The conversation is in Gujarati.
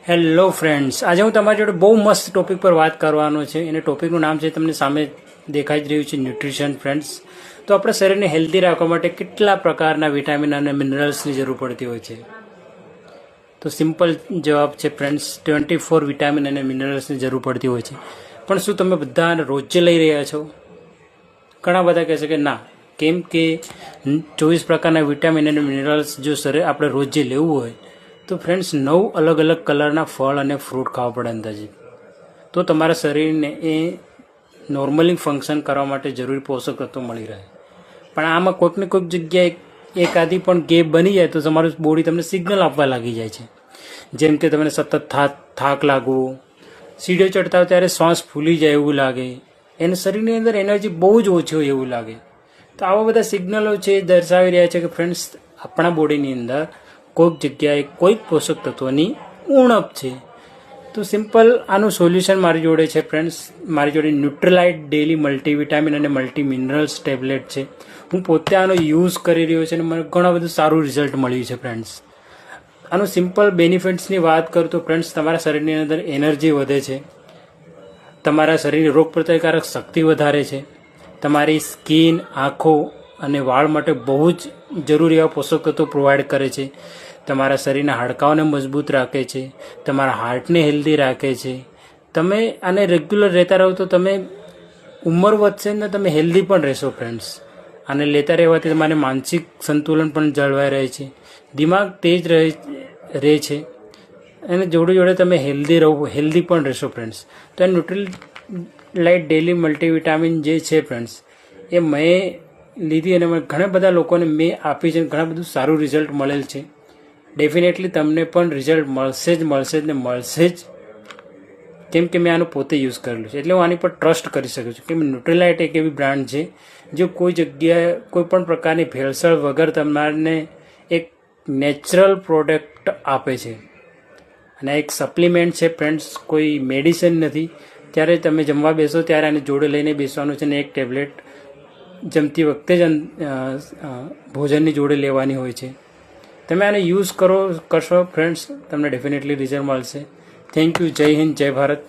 હેલો ફ્રેન્ડ્સ, આજે હું તમારી જોડે બહુ મસ્ત ટોપિક પર વાત કરવાનો છે. એને ટોપિકનું નામ છે, તમને સામે દેખાઈ જ રહ્યું છે, ન્યુટ્રિશન. ફ્રેન્ડ્સ, તો આપણા શરીરને હેલ્ધી રાખવા માટે કેટલા પ્રકારના વિટામિન અને મિનરલ્સની જરૂર પડતી હોય છે? તો સિમ્પલ જવાબ છે ફ્રેન્ડ્સ, 24 વિટામિન અને મિનરલ્સની જરૂર પડતી હોય છે. પણ શું તમે બધા રોજે લઈ રહ્યા છો? ઘણા બધા કહે છે કે ના, કેમ કે 24 પ્રકારના વિટામિન અને મિનરલ્સ જો આપણે રોજે લેવું હોય તો ફ્રેન્ડ્સ 9 અલગ અલગ કલરના ફળ અને ફ્રૂટ ખાવા પડે અંદાજે, તો તમારા શરીરને એ નોર્મલી ફંક્શન કરવા માટે જરૂરી પોષક તત્વો મળી રહે. પણ આમાં કોઈક ને કોઈક જગ્યાએ એકાદી પણ ગેપ બની જાય તો તમારું બોડી તમને સિગ્નલ આપવા લાગી જાય છે. જેમ કે તમને સતત થાક લાગવો, સીડીઓ ચડતા હોય ત્યારે શ્વાસ ફૂલી જાય એવું લાગે, એને શરીરની અંદર એનર્જી બહુ જ ઓછી હોય એવું લાગે. તો આવા બધા સિગ્નલો છે દર્શાવી રહ્યા છે કે ફ્રેન્ડ્સ આપણા બોડીની અંદર કોઈક જગ્યાએ કોઈક પોષક તત્વોની ઉણપ છે. તો સિમ્પલ આનું સોલ્યુશન મારી જોડે છે ફ્રેન્ડ્સ. મારી જોડે ન્યુટ્રીલાઇટ ડેલી મલ્ટીવિટામિન અને મલ્ટી મિનરલ્સ ટેબ્લેટ છે. હું પોતે આનો યુઝ કરી રહ્યો છું અને મને ઘણા બધું સારું રિઝલ્ટ મળ્યું છે ફ્રેન્ડ્સ. આનું સિમ્પલ બેનિફિટ્સની વાત કરું તો ફ્રેન્ડ્સ, તમારા શરીરની અંદર એનર્જી વધે છે, તમારા શરીરની રોગપ્રતિકારક શક્તિ વધારે છે, તમારી સ્કિન, આંખો અને વાળ માટે બહુ જ જરૂરી એવા પોષક તત્વો પ્રોવાઈડ કરે છે, તમારા શરીરના હાડકાઓને મજબૂત રાખે છે, તમારા હાર્ટને હેલ્ધી રાખે છે. તમે આને રેગ્યુલર લેતા રહો તો તમે ઉંમર વધશે ને તમે હેલ્ધી પણ રહેશો ફ્રેન્ડ્સ. આને લેતા રહેવાથી તમારે માનસિક સંતુલન પણ જળવાઈ રહે છે, દિમાગ તેજ રહે છે અને જોડે જોડે તમે હેલ્ધી પણ રહેશો ફ્રેન્ડ્સ. તો આ ન્યુટ્રીલાઇટ ડેલી મલ્ટીવિટામિન જે છે ફ્રેન્ડ્સ, એ મેં લીધી અને ઘણા બધા લોકોને મેં આપી છે, ઘણા બધું સારું રિઝલ્ટ મળેલ છે. ડેફિનેટલી તમને પણ રિઝલ્ટ મળશે જ, કેમ કે મેં આનું પોતે યુઝ કરેલું છે, એટલે હું આની પર ટ્રસ્ટ કરી શકું છું. કેમ ન્યુટ્રીલાઇટ એક એવી બ્રાન્ડ છે જો કોઈ જગ્યાએ કોઈ પણ પ્રકારની ભેળસેળ વગર તમારને એક નેચરલ પ્રોડક્ટ આપે છે. અને એક સપ્લિમેન્ટ છે ફ્રેન્ડ્સ, કોઈ મેડિસિન નથી. ત્યારે તમે જમવા બેસો ત્યારે આને જોડે લઈને બેસવાનું છે અને એક ટેબ્લેટ જમતી વખતે જ ભોજનની જોડે લેવાની હોય છે. તમે આને યુઝ કરશો ફ્રેન્ડ્સ, તમને ડેફિનેટલી રિઝલ્ટ મળશે. Thank you. જય હિન્દ, જય ભારત.